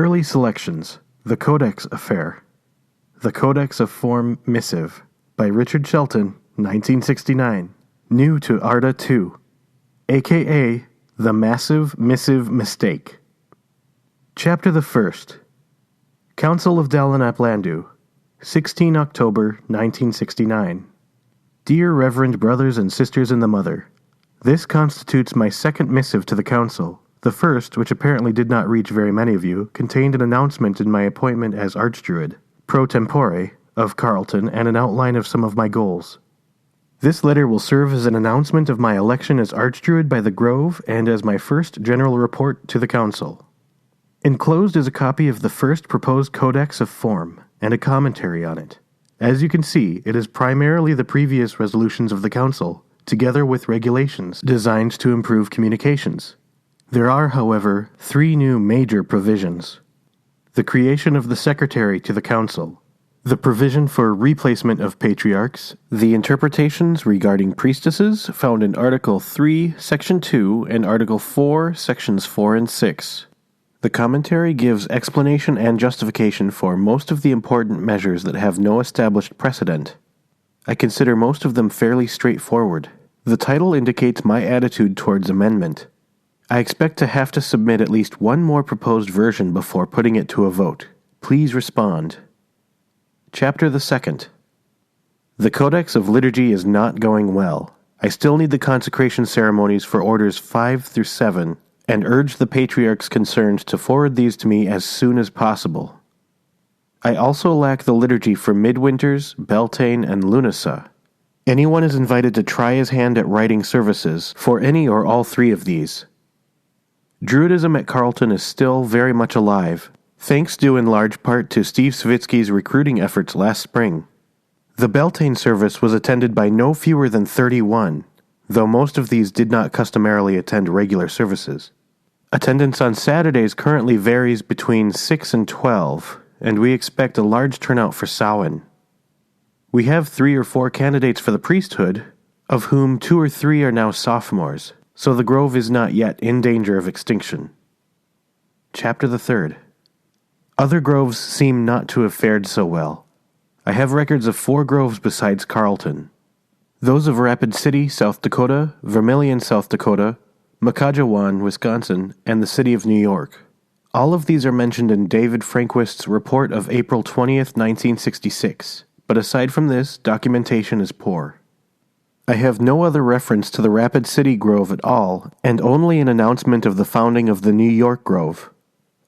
Early selections: The Codex Affair. The Codex of Form Missive by Richard Shelton, 1969. New to ARDA 2, a.k.a. The Massive Missive Mistake. Chapter the First. Council of Dalon ap Landu, 16 October 1969. Dear Reverend Brothers and Sisters in the Mother, this constitutes my second missive to the Council. The first, which apparently did not reach very many of you, contained an announcement in my appointment as Archdruid, pro tempore, of Carlton and an outline of some of my goals. This letter will serve as an announcement of my election as Archdruid by the Grove and as my first general report to the Council. Enclosed is a copy of the first proposed Codex of Form and a commentary on it. As you can see, it is primarily the previous resolutions of the Council, together with regulations designed to improve communications. There are, however, 3 new major provisions. The creation of the Secretary to the Council, the provision for replacement of patriarchs, the interpretations regarding priestesses found in Article 3, Section 2, and Article 4, Sections 4 and 6. The commentary gives explanation and justification for most of the important measures that have no established precedent. I consider most of them fairly straightforward. The title indicates my attitude towards amendment. I expect to have to submit at least one more proposed version before putting it to a vote. Please respond. Chapter the Second. The Codex of Liturgy is not going well. I still need the consecration ceremonies for Orders 5 through 7, and urge the patriarchs concerned to forward these to me as soon as possible. I also lack the liturgy for Midwinters, Beltane, and Lunasa. Anyone is invited to try his hand at writing services for any or all 3 of these. Druidism at Carlton is still very much alive, thanks due in large part to Steve Savitsky's recruiting efforts last spring. The Beltane service was attended by no fewer than 31, though most of these did not customarily attend regular services. Attendance on Saturdays currently varies between 6 and 12, and we expect a large turnout for Samhain. We have 3 or 4 candidates for the priesthood, of whom 2 or 3 are now sophomores, so the Grove is not yet in danger of extinction. Chapter the Third. Other groves seem not to have fared so well. I have records of 4 groves besides Carlton. Those of Rapid City, South Dakota, Vermilion, South Dakota, Makajawan, Wisconsin, and the City of New York. All of these are mentioned in David Frangquist's report of April 20th, 1966, but aside from this, documentation is poor. I have no other reference to the Rapid City Grove at all, and only an announcement of the founding of the New York Grove.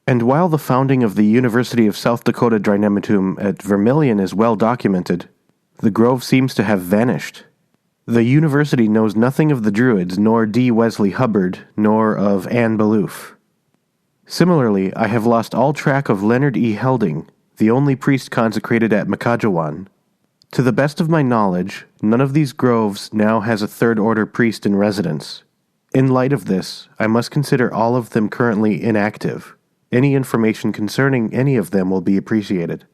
And while the founding of the University of South Dakota Dynamitum at Vermilion is well documented, the Grove seems to have vanished. The university knows nothing of the Druids, nor D. Wesley Hubbard, nor of Anne Balouf. Similarly, I have lost all track of Leonard E. Helding, the only priest consecrated at Makajawan. To the best of my knowledge, none of these groves now has a third-order priest in residence. In light of this, I must consider all of them currently inactive. Any information concerning any of them will be appreciated.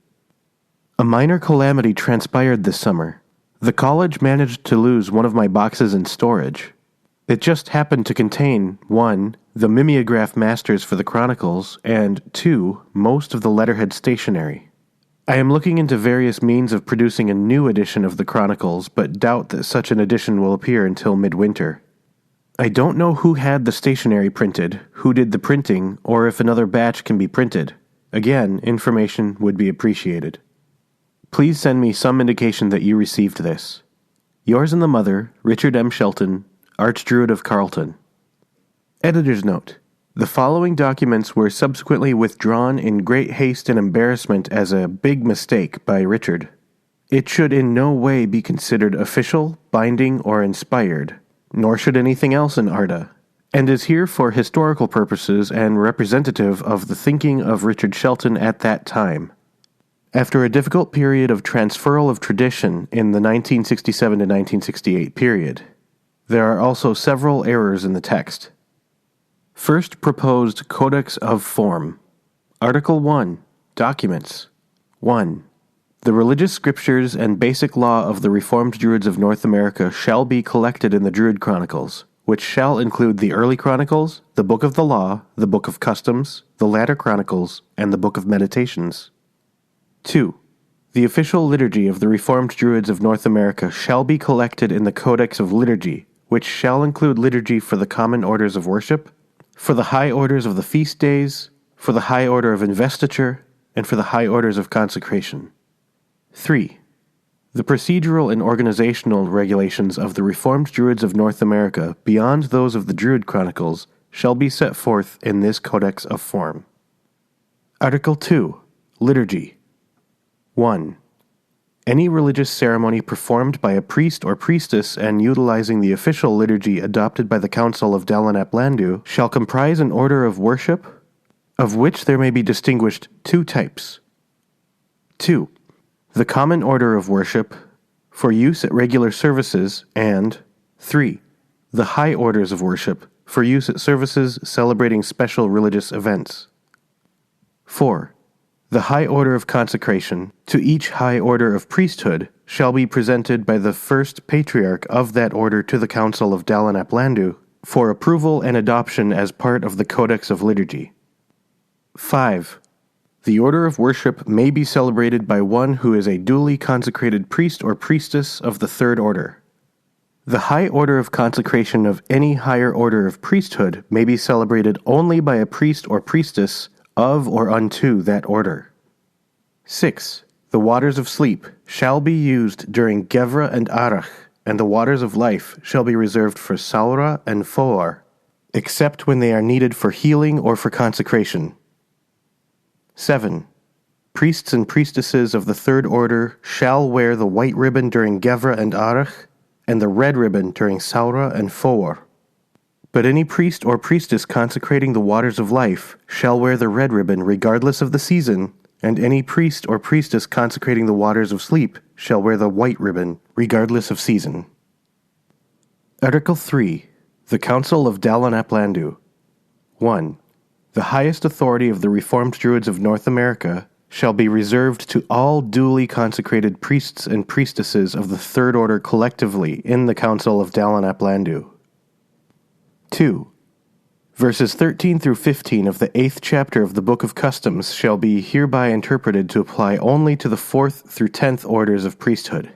A minor calamity transpired this summer. The college managed to lose one of my boxes in storage. It just happened to contain, 1, the mimeograph masters for the Chronicles, and 2, most of the letterhead stationery. I am looking into various means of producing a new edition of the Chronicles, but doubt that such an edition will appear until midwinter. I don't know who had the stationery printed, who did the printing, or if another batch can be printed. Again, information would be appreciated. Please send me some indication that you received this. Yours and the Mother, Richard M. Shelton, Archdruid of Carlton. Editor's note. The following documents were subsequently withdrawn in great haste and embarrassment as a big mistake by Richard. It should in no way be considered official, binding, or inspired, nor should anything else in ARDA, and is here for historical purposes and representative of the thinking of Richard Shelton at that time. After a difficult period of transferal of tradition in the 1967 to 1968 period, there are also several errors in the text. First proposed Codex of Form. Article 1. Documents. 1. The religious scriptures and basic law of the Reformed Druids of North America shall be collected in the Druid Chronicles, which shall include the Early Chronicles, the Book of the Law, the Book of Customs, the Latter Chronicles, and the Book of Meditations. 2. The official liturgy of the Reformed Druids of North America shall be collected in the Codex of Liturgy, which shall include liturgy for the common orders of worship, for the high orders of the feast days, for the high order of investiture, and for the high orders of consecration. 3. The procedural and organizational regulations of the Reformed Druids of North America, beyond those of the Druid Chronicles, shall be set forth in this Codex of Form. Article 2. Liturgy. 1. Any religious ceremony performed by a priest or priestess and utilizing the official liturgy adopted by the Council of Dalon Landu shall comprise an order of worship, of which there may be distinguished two types. 2. The common order of worship, for use at regular services, and 3. The high orders of worship, for use at services celebrating special religious events. 4. The high order of consecration, to each high order of priesthood, shall be presented by the first patriarch of that order to the Council of Dalon Landu for approval and adoption as part of the Codex of Liturgy. 5. The order of worship may be celebrated by one who is a duly consecrated priest or priestess of the third order. The high order of consecration of any higher order of priesthood may be celebrated only by a priest or priestess of or unto that order. 6. The waters of sleep shall be used during Gevra and Arach, and the waters of life shall be reserved for Saura and Foar, except when they are needed for healing or for consecration. 7. Priests and priestesses of the third order shall wear the white ribbon during Gevra and Arach, and the red ribbon during Saura and Foar. But any priest or priestess consecrating the waters of life shall wear the red ribbon regardless of the season, and any priest or priestess consecrating the waters of sleep shall wear the white ribbon regardless of season. Article 3. The Council of Dalon Landu. 1. The highest authority of the Reformed Druids of North America shall be reserved to all duly consecrated priests and priestesses of the third order collectively in the Council of Dalon Landu. 2. Verses 13 through 15 of the 8th chapter of the Book of Customs shall be hereby interpreted to apply only to the 4th through 10th orders of priesthood.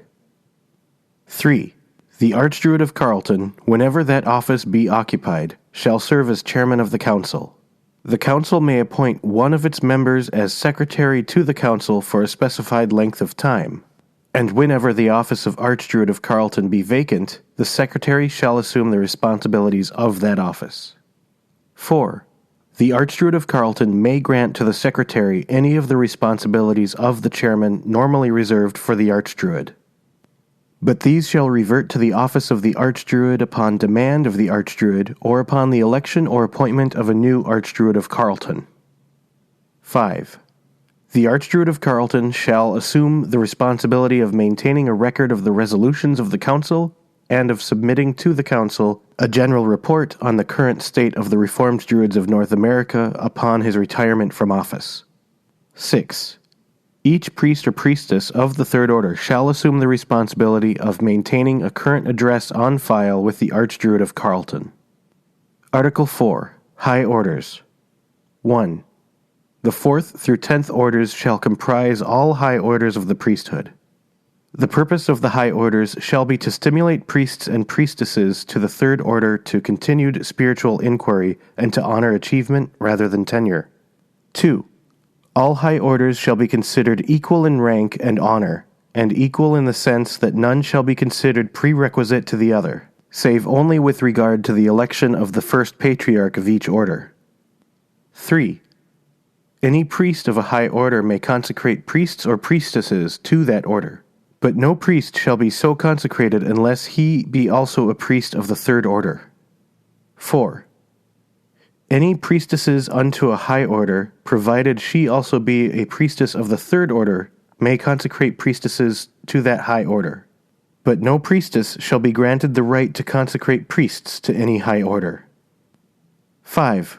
3. The Archdruid of Carleton, whenever that office be occupied, shall serve as chairman of the council. The council may appoint one of its members as secretary to the council for a specified length of time, and whenever the office of Archdruid of Carleton be vacant, the secretary shall assume the responsibilities of that office. 4. The Archdruid of Carleton may grant to the secretary any of the responsibilities of the chairman normally reserved for the Archdruid. But these shall revert to the office of the Archdruid upon demand of the Archdruid or upon the election or appointment of a new Archdruid of Carleton. 5. The Archdruid of Carleton shall assume the responsibility of maintaining a record of the resolutions of the council and of submitting to the council a general report on the current state of the Reformed Druids of North America upon his retirement from office. 6. Each priest or priestess of the third order shall assume the responsibility of maintaining a current address on file with the Archdruid of Carleton. Article 4. High Orders. 1. The 4th through 10th orders shall comprise all high orders of the priesthood. The purpose of the high orders shall be to stimulate priests and priestesses to the third order to continued spiritual inquiry and to honor achievement rather than tenure. 2. All high orders shall be considered equal in rank and honor, and equal in the sense that none shall be considered prerequisite to the other, save only with regard to the election of the first patriarch of each order. 3. Any priest of a high order may consecrate priests or priestesses to that order, but no priest shall be so consecrated unless he be also a priest of the third order. 4. Any priestesses unto a high order, provided she also be a priestess of the third order, may consecrate priestesses to that high order. But no priestess shall be granted the right to consecrate priests to any high order. 5.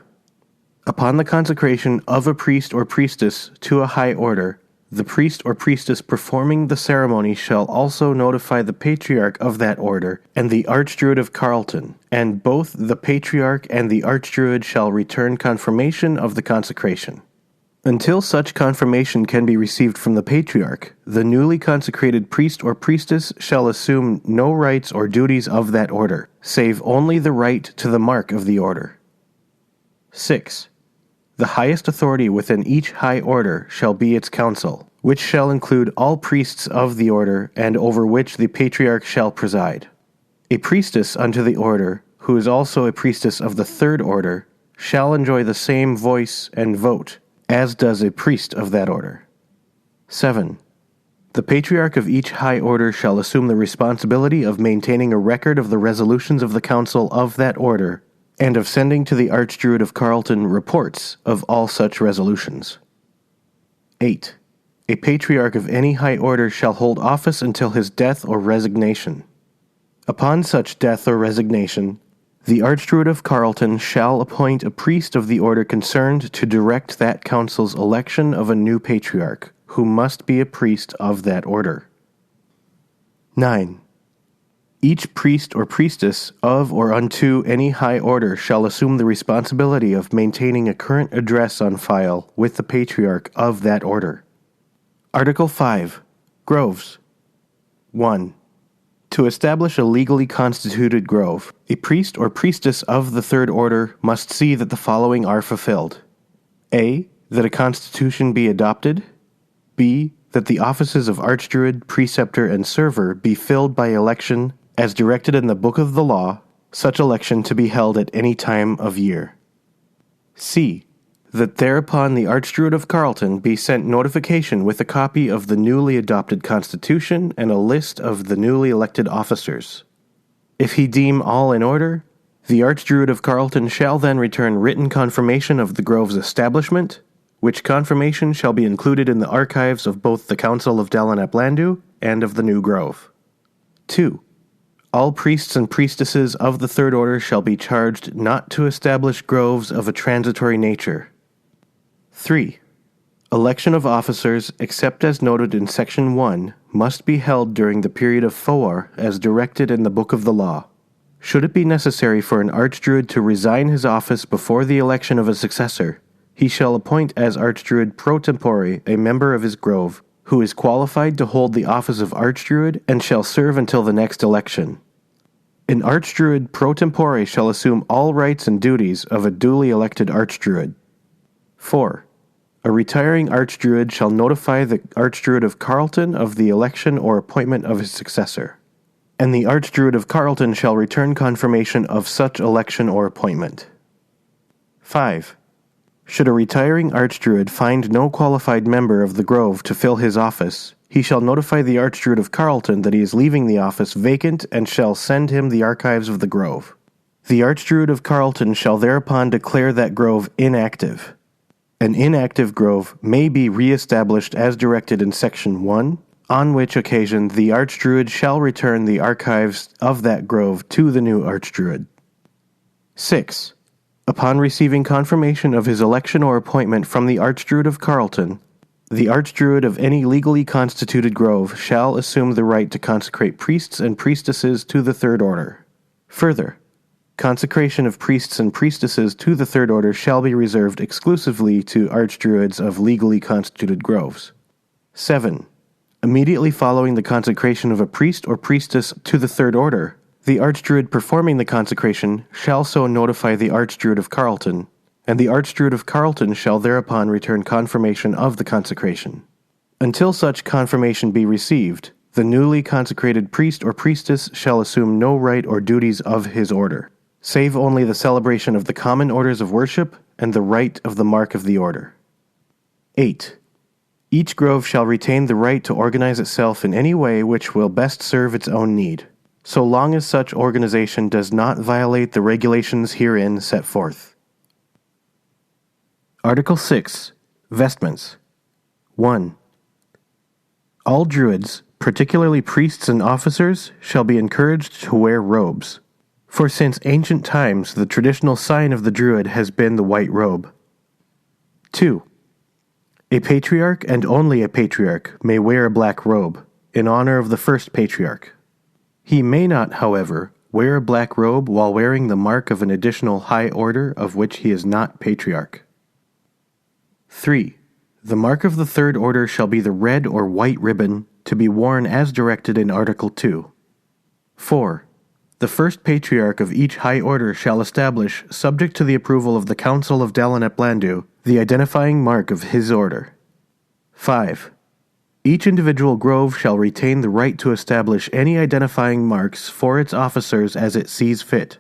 Upon the consecration of a priest or priestess to a high order, The priest or priestess performing the ceremony shall also notify the patriarch of that order and the Archdruid of Carlton, and both the patriarch and the Archdruid shall return confirmation of the consecration. Until such confirmation can be received from the patriarch, the newly consecrated priest or priestess shall assume no rights or duties of that order, save only the right to the mark of the order. 6. The highest authority within each high order shall be its council, which shall include all priests of the order and over which the patriarch shall preside. A priestess unto the order, who is also a priestess of the third order, shall enjoy the same voice and vote as does a priest of that order. 7. The patriarch of each high order shall assume the responsibility of maintaining a record of the resolutions of the council of that order and of sending to the Archdruid of Carlton reports of all such resolutions. 8. A patriarch of any high order shall hold office until his death or resignation. Upon such death or resignation, the Archdruid of Carlton shall appoint a priest of the order concerned to direct that council's election of a new patriarch, who must be a priest of that order. 9. Each priest or priestess of or unto any high order shall assume the responsibility of maintaining a current address on file with the patriarch of that order. Article 5. Groves. 1. To establish a legally constituted grove, a priest or priestess of the third order must see that the following are fulfilled. A. That a constitution be adopted. B. That the offices of Archdruid, Preceptor, and Server be filled by election as directed in the Book of the Law, such election to be held at any time of year. C. That thereupon the Archdruid of Carlton be sent notification with a copy of the newly adopted Constitution and a list of the newly elected officers. If he deem all in order, the Archdruid of Carlton shall then return written confirmation of the grove's establishment, which confirmation shall be included in the archives of both the Council of Dalon ap Landu and of the new grove. 2. All priests and priestesses of the third order shall be charged not to establish groves of a transitory nature. 3. Election of officers, except as noted in Section 1, must be held during the period of Foar as directed in the Book of the Law. Should it be necessary for an Archdruid to resign his office before the election of a successor, he shall appoint as Archdruid pro tempore a member of his grove, who is qualified to hold the office of Archdruid and shall serve until the next election. An Archdruid pro tempore shall assume all rights and duties of a duly elected Archdruid. 4. A retiring Archdruid shall notify the Archdruid of Carlton of the election or appointment of his successor, and the Archdruid of Carlton shall return confirmation of such election or appointment. 5. Should a retiring Archdruid find no qualified member of the grove to fill his office, he shall notify the Archdruid of Carlton that he is leaving the office vacant and shall send him the archives of the grove. The Archdruid of Carlton shall thereupon declare that grove inactive. An inactive grove may be re-established as directed in Section 1, on which occasion the Archdruid shall return the archives of that grove to the new Archdruid. 6. Upon receiving confirmation of his election or appointment from the Archdruid of Carlton, the Archdruid of any legally constituted grove shall assume the right to consecrate priests and priestesses to the third order. Further, consecration of priests and priestesses to the third order shall be reserved exclusively to Archdruids of legally constituted groves. 7. Immediately following the consecration of a priest or priestess to the third order, the Archdruid performing the consecration shall so notify the Archdruid of Carlton, and the Archdruid of Carlton shall thereupon return confirmation of the consecration. Until such confirmation be received, the newly consecrated priest or priestess shall assume no right or duties of his order, save only the celebration of the common orders of worship and the rite of the mark of the order. 8. Each grove shall retain the right to organize itself in any way which will best serve its own need, so long as such organization does not violate the regulations herein set forth. Article 6. Vestments. 1. All Druids, particularly priests and officers, shall be encouraged to wear robes, for since ancient times the traditional sign of the Druid has been the white robe. 2. A patriarch and only a patriarch may wear a black robe, in honor of the first patriarch. He may not, however, wear a black robe while wearing the mark of an additional high order of which he is not patriarch. 3. The mark of the third order shall be the red or white ribbon, to be worn as directed in Article 2. 4. The first patriarch of each high order shall establish, subject to the approval of the Council of Dalon at Landu, the identifying mark of his order. 5. Each individual grove shall retain the right to establish any identifying marks for its officers as it sees fit,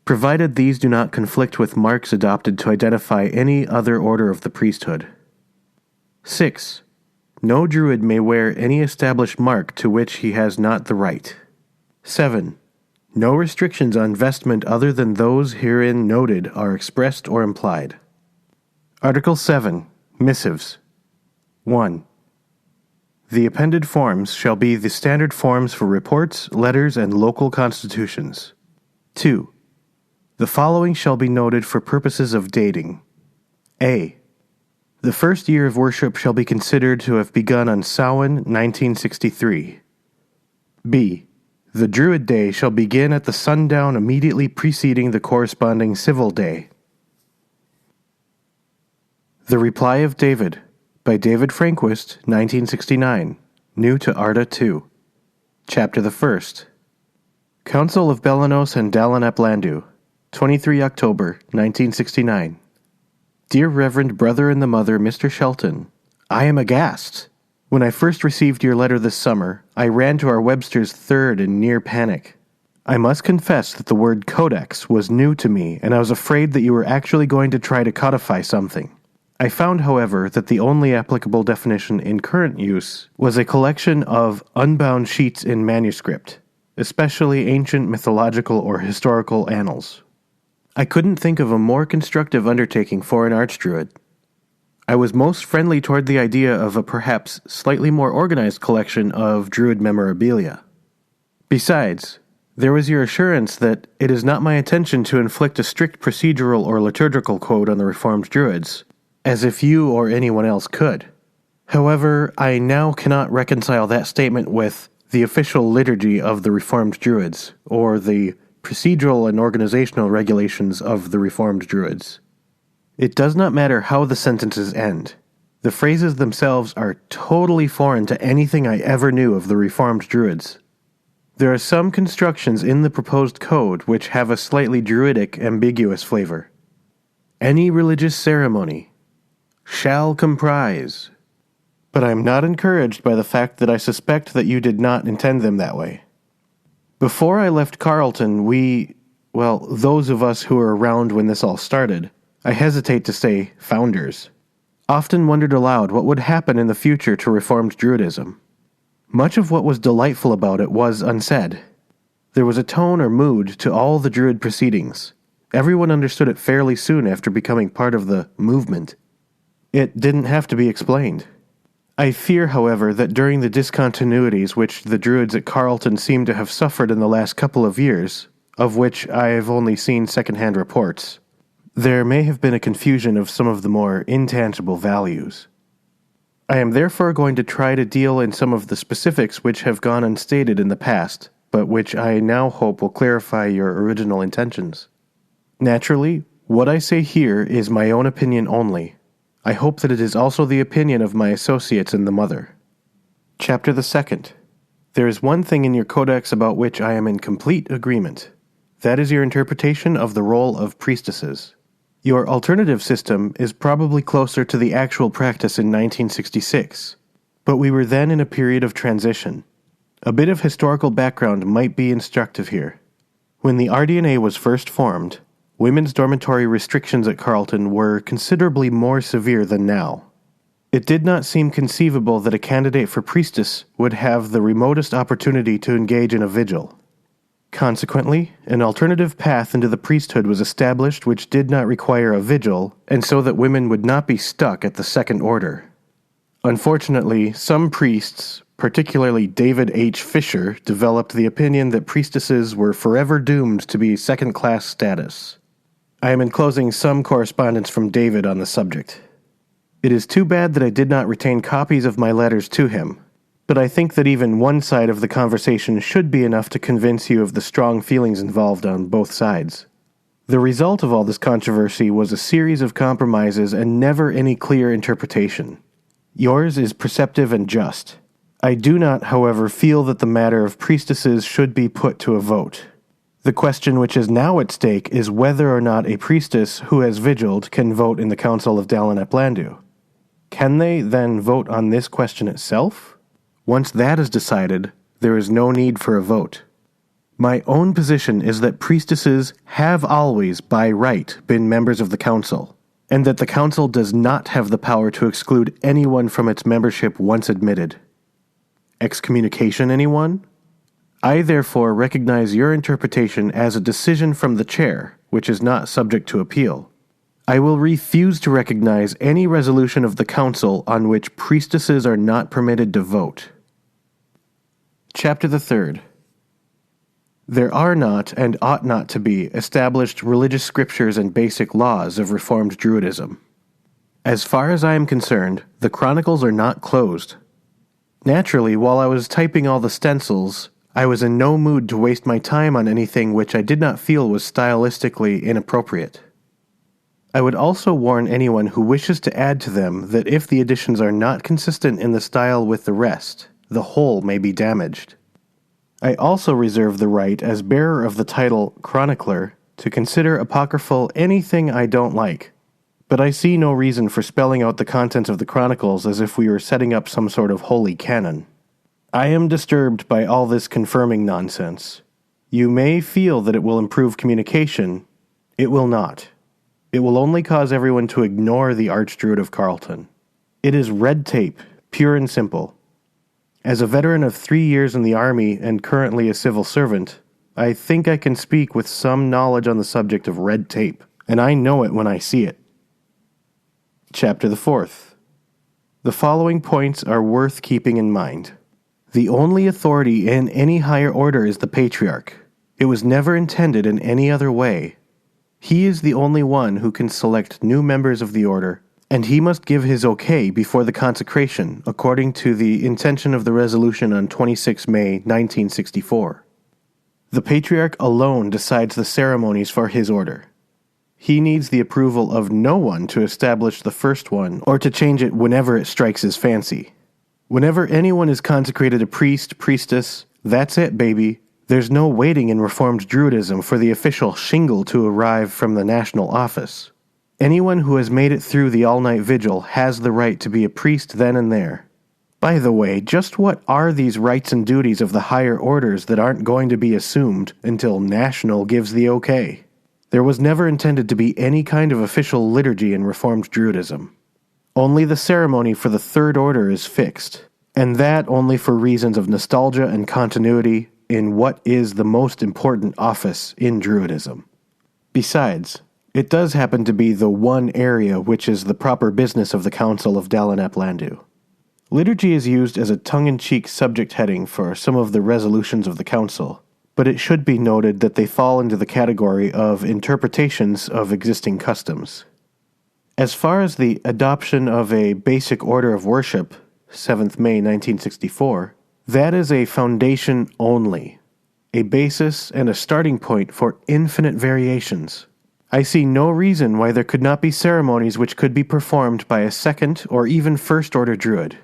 provided these do not conflict with marks adopted to identify any other order of the priesthood. 6. No druid may wear any established mark to which he has not the right. 7. No restrictions on vestment other than those herein noted are expressed or implied. Article 7. Missives. 1. The appended forms shall be the standard forms for reports, letters, and local constitutions. 2. The following shall be noted for purposes of dating. A. The first year of worship shall be considered to have begun on Samhain 1963. B. The Druid Day shall begin at the sundown immediately preceding the corresponding civil day. The Reply of David, by David Frangquist, 1969, new to ARDA 2. Chapter the First. Council of Belanos and Dalon ap Landu, 23 October, 1969. Dear Reverend Brother and the Mother, Mr. Shelton, I am aghast. When I first received your letter this summer, I ran to our Webster's Third in near panic. I must confess that the word codex was new to me, and I was afraid that you were actually going to try to codify something. I found, however, that the only applicable definition in current use was a collection of unbound sheets in manuscript, especially ancient mythological or historical annals. I couldn't think of a more constructive undertaking for an archdruid. I was most friendly toward the idea of a perhaps slightly more organized collection of druid memorabilia. Besides, there was your assurance that it is not my intention to inflict a strict procedural or liturgical code on the Reformed Druids, as if you or anyone else could. However, I now cannot reconcile that statement with the official liturgy of the Reformed Druids, or the procedural and organizational regulations of the Reformed Druids. It does not matter how the sentences end. The phrases themselves are totally foreign to anything I ever knew of the Reformed Druids. There are some constructions in the proposed code which have a slightly druidic, ambiguous flavor. Any religious ceremony shall comprise. But I am not encouraged by the fact that I suspect that you did not intend them that way. Before I left Carleton, those of us who were around when this all started, I hesitate to say founders, often wondered aloud what would happen in the future to Reformed Druidism. Much of what was delightful about it was unsaid. There was a tone or mood to all the Druid proceedings. Everyone understood it fairly soon after becoming part of the movement. It didn't have to be explained. I fear, however, that during the discontinuities which the Druids at Carleton seem to have suffered in the last couple of years, of which I have only seen second-hand reports, there may have been a confusion of some of the more intangible values. I am therefore going to try to deal in some of the specifics which have gone unstated in the past, but which I now hope will clarify your original intentions. Naturally, what I say here is my own opinion only. I hope that it is also the opinion of my associates in the Mother. Chapter the Second. There is one thing in your codex about which I am in complete agreement. That is your interpretation of the role of priestesses. Your alternative system is probably closer to the actual practice in 1966, but we were then in a period of transition. A bit of historical background might be instructive here. When the RDNA was first formed, women's dormitory restrictions at Carleton were considerably more severe than now. It did not seem conceivable that a candidate for priestess would have the remotest opportunity to engage in a vigil. Consequently, an alternative path into the priesthood was established which did not require a vigil, and so that women would not be stuck at the second order. Unfortunately, some priests, particularly David H. Fisher, developed the opinion that priestesses were forever doomed to be second-class status. I am enclosing some correspondence from David on the subject. It is too bad that I did not retain copies of my letters to him, but I think that even one side of the conversation should be enough to convince you of the strong feelings involved on both sides. The result of all this controversy was a series of compromises and never any clear interpretation. Yours is perceptive and just. I do not, however, feel that the matter of priestesses should be put to a vote. The question which is now at stake is whether or not a priestess who has vigiled can vote in the Council of Dalon ap Landu. Can they then vote on this question itself? Once that is decided, there is no need for a vote. My own position is that priestesses have always, by right, been members of the Council, and that the Council does not have the power to exclude anyone from its membership once admitted. Excommunication anyone? I therefore recognize your interpretation as a decision from the chair, which is not subject to appeal. I will refuse to recognize any resolution of the Council on which priestesses are not permitted to vote. Chapter the 3rd. There are not, and ought not to be, established religious scriptures and basic laws of Reformed Druidism. As far as I am concerned, the chronicles are not closed. Naturally, while I was typing all the stencils, I was in no mood to waste my time on anything which I did not feel was stylistically inappropriate. I would also warn anyone who wishes to add to them that if the additions are not consistent in the style with the rest, the whole may be damaged. I also reserve the right, as bearer of the title Chronicler, to consider apocryphal anything I don't like, but I see no reason for spelling out the contents of the chronicles as if we were setting up some sort of holy canon. I am disturbed by all this confirming nonsense. You may feel that it will improve communication. It will not. It will only cause everyone to ignore the Archdruid of Carleton. It is red tape, pure and simple. As a veteran of 3 years in the Army and currently a civil servant, I think I can speak with some knowledge on the subject of red tape, and I know it when I see it. Chapter the 4th. The following points are worth keeping in mind. The only authority in any higher order is the Patriarch. It was never intended in any other way. He is the only one who can select new members of the order, and he must give his okay before the consecration, according to the intention of the resolution on 26 May 1964. The Patriarch alone decides the ceremonies for his order. He needs the approval of no one to establish the first one or to change it whenever it strikes his fancy. Whenever anyone is consecrated a priest, priestess, that's it, baby. There's no waiting in Reformed Druidism for the official shingle to arrive from the national office. Anyone who has made it through the all-night vigil has the right to be a priest then and there. By the way, just what are these rights and duties of the higher orders that aren't going to be assumed until National gives the okay? There was never intended to be any kind of official liturgy in Reformed Druidism. Only the ceremony for the Third Order is fixed, and that only for reasons of nostalgia and continuity in what is the most important office in Druidism. Besides, it does happen to be the one area which is the proper business of the Council of Dalon ap Landu. Liturgy is used as a tongue-in-cheek subject heading for some of the resolutions of the Council, but it should be noted that they fall into the category of interpretations of existing customs. As far as the adoption of a basic order of worship, 7th May 1964, that is a foundation only, a basis and a starting point for infinite variations. I see no reason why there could not be ceremonies which could be performed by a second or even first order druid.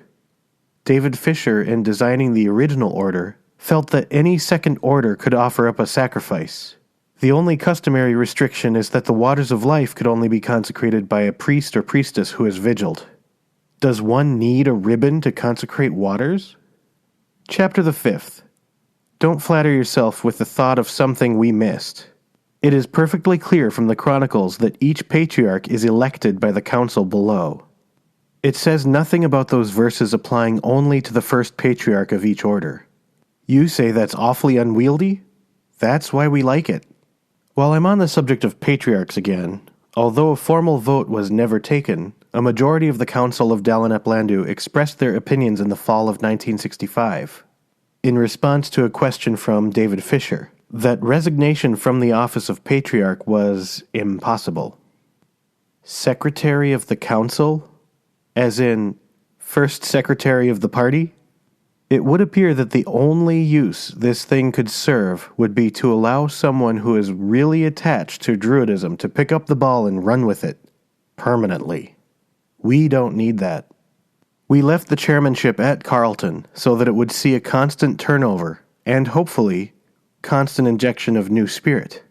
David Fisher, in designing the original order, felt that any second order could offer up a sacrifice. The only customary restriction is that the waters of life could only be consecrated by a priest or priestess who has vigiled. Does one need a ribbon to consecrate waters? Chapter the 5th. Don't flatter yourself with the thought of something we missed. It is perfectly clear from the Chronicles that each patriarch is elected by the council below. It says nothing about those verses applying only to the first patriarch of each order. You say that's awfully unwieldy? That's why we like it. While I'm on the subject of patriarchs again, although a formal vote was never taken, a majority of the Council of Dalon ap Landu expressed their opinions in the fall of 1965. In response to a question from David Fisher, that resignation from the office of Patriarch was impossible. Secretary of the Council? As in, first secretary of the party? It would appear that the only use this thing could serve would be to allow someone who is really attached to Druidism to pick up the ball and run with it. Permanently. We don't need that. We left the chairmanship at Carleton so that it would see a constant turnover, and hopefully, constant injection of new spirit.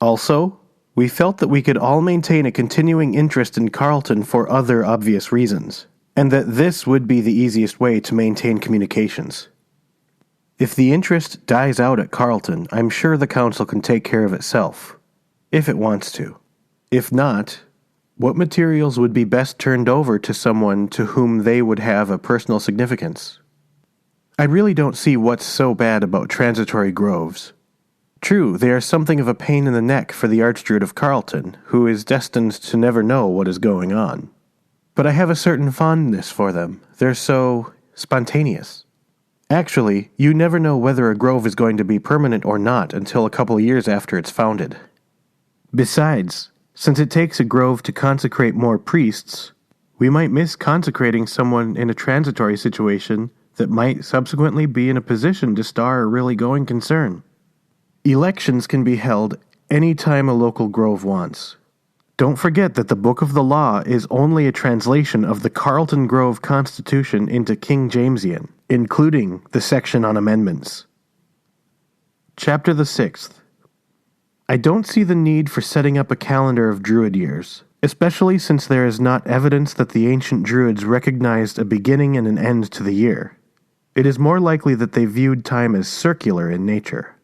Also, we felt that we could all maintain a continuing interest in Carleton for other obvious reasons, and that this would be the easiest way to maintain communications. If the interest dies out at Carleton, I'm sure the council can take care of itself, if it wants to. If not, what materials would be best turned over to someone to whom they would have a personal significance? I really don't see what's so bad about transitory groves. True, they are something of a pain in the neck for the Archdruid of Carleton, who is destined to never know what is going on. But I have a certain fondness for them. They're so spontaneous. Actually, you never know whether a grove is going to be permanent or not until a couple years after it's founded. Besides, since it takes a grove to consecrate more priests, we might miss consecrating someone in a transitory situation that might subsequently be in a position to star a really going concern. Elections can be held any time a local grove wants. Don't forget that the Book of the Law is only a translation of the Carleton Grove Constitution into King Jamesian, including the section on amendments. Chapter the 6th. I don't see the need for setting up a calendar of Druid years, especially since there is not evidence that the ancient Druids recognized a beginning and an end to the year. It is more likely that they viewed time as circular in nature.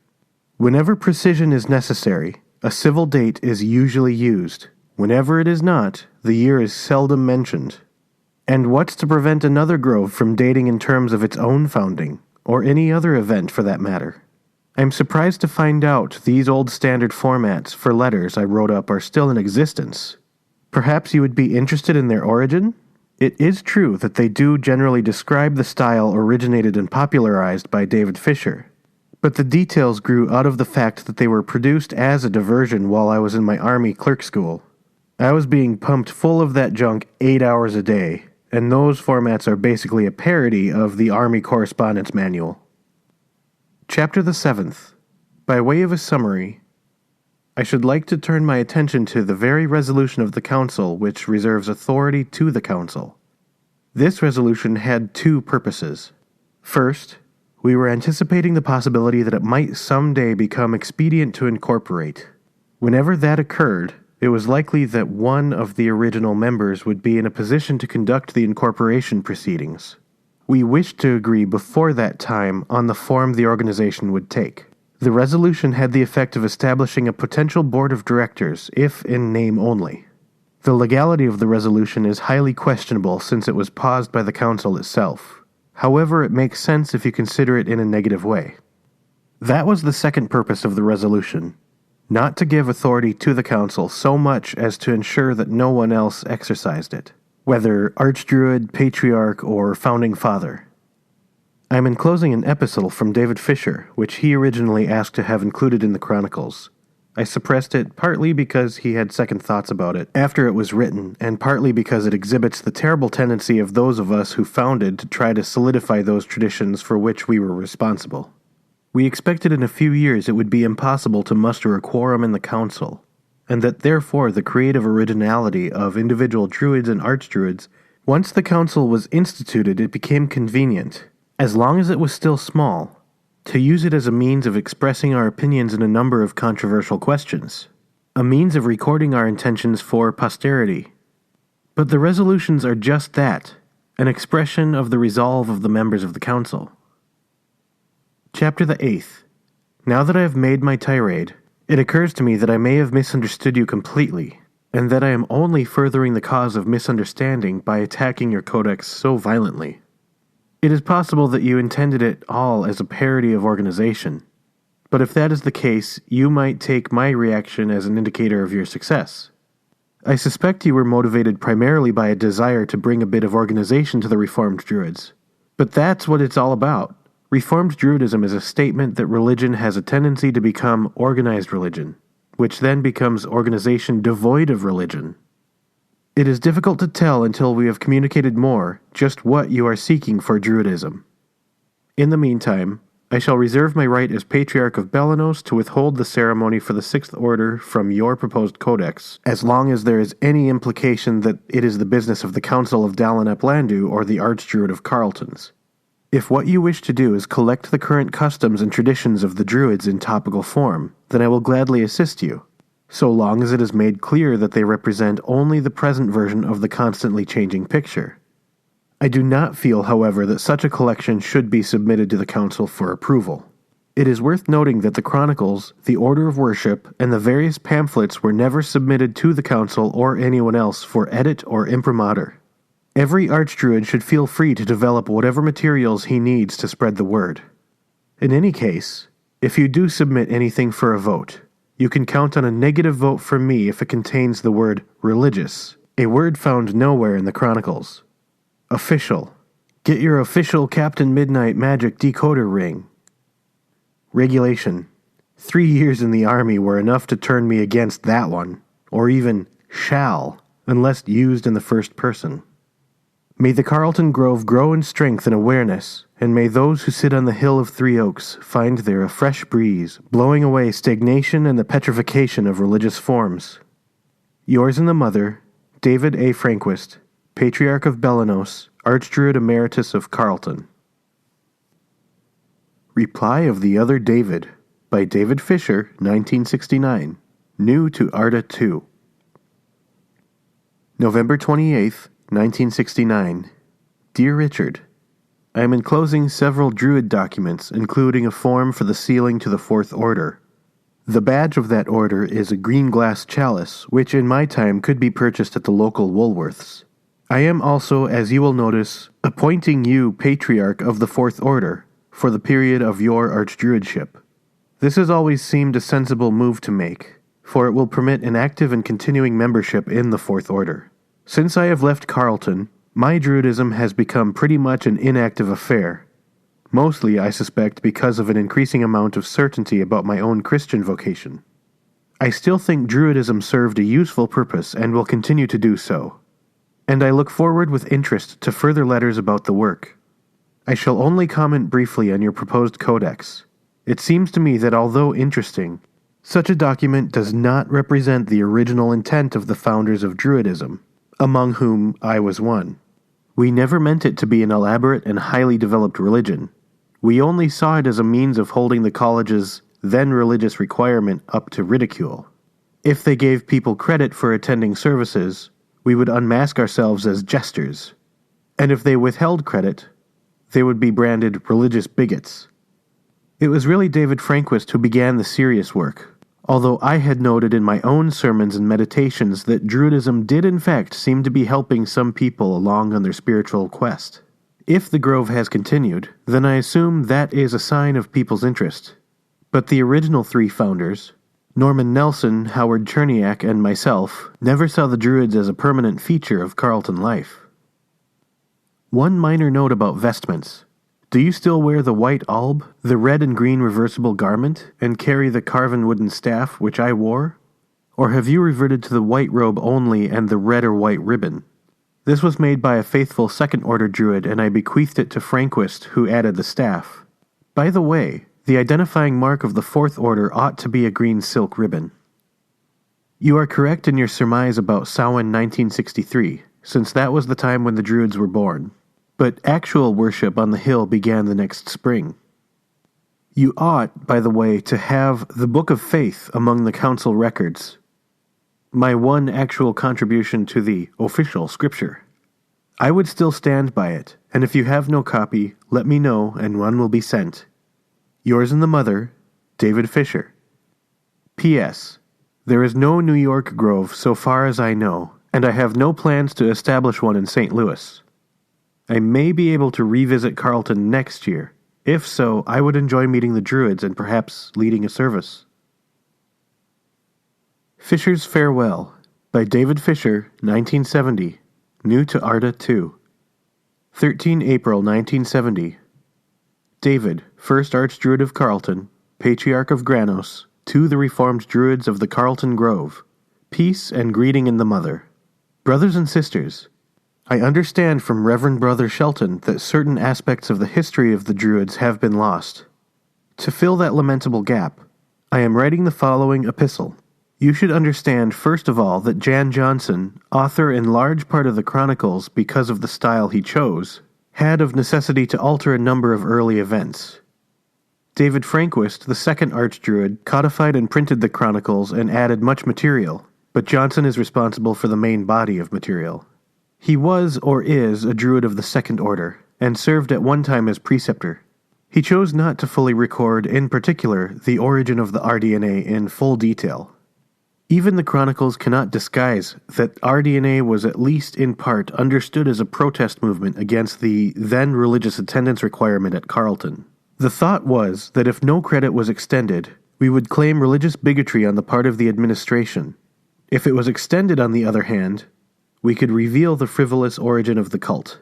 Whenever precision is necessary, a civil date is usually used. Whenever it is not, the year is seldom mentioned. And what's to prevent another grove from dating in terms of its own founding, or any other event for that matter? I'm surprised to find out these old standard formats for letters I wrote up are still in existence. Perhaps you would be interested in their origin? It is true that they do generally describe the style originated and popularized by David Fisher, but the details grew out of the fact that they were produced as a diversion while I was in my Army clerk school. I was being pumped full of that junk 8 hours a day, and those formats are basically a parody of the Army Correspondence Manual. Chapter the 7th. By way of a summary, I should like to turn my attention to the very resolution of the Council which reserves authority to the Council. This resolution had two purposes. First, we were anticipating the possibility that it might someday become expedient to incorporate. Whenever that occurred, it was likely that one of the original members would be in a position to conduct the incorporation proceedings. We wished to agree before that time on the form the organization would take. The resolution had the effect of establishing a potential board of directors, if in name only. The legality of the resolution is highly questionable since it was paused by the Council itself. However, it makes sense if you consider it in a negative way. That was the second purpose of the resolution. Not to give authority to the Council so much as to ensure that no one else exercised it, whether Archdruid, Patriarch, or Founding Father. I am enclosing an epistle from David Fisher, which he originally asked to have included in the Chronicles. I suppressed it partly because he had second thoughts about it after it was written, and partly because it exhibits the terrible tendency of those of us who founded to try to solidify those traditions for which we were responsible. We expected in a few years it would be impossible to muster a quorum in the Council, and that therefore the creative originality of individual Druids and Archdruids, once the Council was instituted, it became convenient, as long as it was still small, to use it as a means of expressing our opinions in a number of controversial questions, a means of recording our intentions for posterity. But the resolutions are just that, an expression of the resolve of the members of the Council. Chapter the 8th. Now that I have made my tirade, it occurs to me that I may have misunderstood you completely, and that I am only furthering the cause of misunderstanding by attacking your codex so violently. It is possible that you intended it all as a parody of organization, but if that is the case, you might take my reaction as an indicator of your success. I suspect you were motivated primarily by a desire to bring a bit of organization to the Reformed Druids, but that's what it's all about. Reformed Druidism is a statement that religion has a tendency to become organized religion, which then becomes organization devoid of religion. It is difficult to tell until we have communicated more just what you are seeking for Druidism. In the meantime, I shall reserve my right as Patriarch of Balanos to withhold the ceremony for the Sixth Order from your proposed codex, as long as there is any implication that it is the business of the Council of Dalon ap Landu or the Archdruid of Carlton's. If what you wish to do is collect the current customs and traditions of the Druids in topical form, then I will gladly assist you, so long as it is made clear that they represent only the present version of the constantly changing picture. I do not feel, however, that such a collection should be submitted to the Council for approval. It is worth noting that the Chronicles, the Order of Worship, and the various pamphlets were never submitted to the Council or anyone else for edit or imprimatur. Every Archdruid should feel free to develop whatever materials he needs to spread the word. In any case, if you do submit anything for a vote, you can count on a negative vote from me if it contains the word religious, a word found nowhere in the Chronicles. Official. Get your official Captain Midnight magic decoder ring. Regulation. 3 years in the army were enough to turn me against that one, or even shall, unless used in the first person. May the Carlton Grove grow in strength and awareness, and may those who sit on the Hill of Three Oaks find there a fresh breeze, blowing away stagnation and the petrification of religious forms. Yours and the Mother, David A. Frangquist, Patriarch of Balanos, Archdruid Emeritus of Carlton. Reply of the Other David by David Fisher, 1969. New to ARDA 2. November 28th, 1969. Dear Richard, I am enclosing several Druid documents, including a form for the sealing to the Fourth Order. The badge of that order is a green glass chalice, which in my time could be purchased at the local Woolworths. I am also, as you will notice, appointing you Patriarch of the Fourth Order for the period of your Archdruidship. This has always seemed a sensible move to make, for it will permit an active and continuing membership in the Fourth Order. Since I have left Carlton, my Druidism has become pretty much an inactive affair, mostly, I suspect, because of an increasing amount of certainty about my own Christian vocation. I still think Druidism served a useful purpose and will continue to do so, and I look forward with interest to further letters about the work. I shall only comment briefly on your proposed codex. It seems to me that although interesting, such a document does not represent the original intent of the founders of Druidism, among whom I was one. We never meant it to be an elaborate and highly developed religion. We only saw it as a means of holding the college's then religious requirement up to ridicule. If they gave people credit for attending services, we would unmask ourselves as jesters, and if they withheld credit, they would be branded religious bigots. It was really David Frangquist who began the serious work, although I had noted in my own sermons and meditations that Druidism did in fact seem to be helping some people along on their spiritual quest. If the Grove has continued, then I assume that is a sign of people's interest. But the original three founders, Norman Nelson, Howard Cherniak, and myself, never saw the Druids as a permanent feature of Carlton life. One minor note about vestments. Do you still wear the white alb, the red and green reversible garment, and carry the carven wooden staff which I wore? Or have you reverted to the white robe only and the red or white ribbon? This was made by a faithful Second Order Druid, and I bequeathed it to Frangquist, who added the staff. By the way, the identifying mark of the Fourth Order ought to be a green silk ribbon. You are correct in your surmise about Samhain 1963, since that was the time when the Druids were born. But actual worship on the hill began the next spring. You ought, by the way, to have the Book of Faith among the council records, my one actual contribution to the official scripture. I would still stand by it, and if you have no copy, let me know and one will be sent. Yours and the Mother, David Fisher. P.S. There is no New York Grove so far as I know, and I have no plans to establish one in St. Louis. I may be able to revisit Carlton next year. If so, I would enjoy meeting the Druids and perhaps leading a service. Fisher's Farewell by David Fisher, 1970. New to ARDA 2. 13 April 1970. David, First Archdruid of Carlton, Patriarch of Granos, to the Reformed Druids of the Carlton Grove. Peace and greeting in the Mother. Brothers and sisters, I understand from Reverend Brother Shelton that certain aspects of the history of the Druids have been lost. To fill that lamentable gap, I am writing the following epistle. You should understand, first of all, that Jan Johnson, author in large part of the Chronicles because of the style he chose, had of necessity to alter a number of early events. David Frangquist, the second Archdruid, codified and printed the Chronicles and added much material, but Johnson is responsible for the main body of material. He was, or is, a Druid of the Second Order, and served at one time as preceptor. He chose not to fully record, in particular, the origin of the RDNA in full detail. Even the Chronicles cannot disguise that RDNA was at least in part understood as a protest movement against the then religious attendance requirement at Carleton. The thought was that if no credit was extended, we would claim religious bigotry on the part of the administration. If it was extended, on the other hand, we could reveal the frivolous origin of the cult.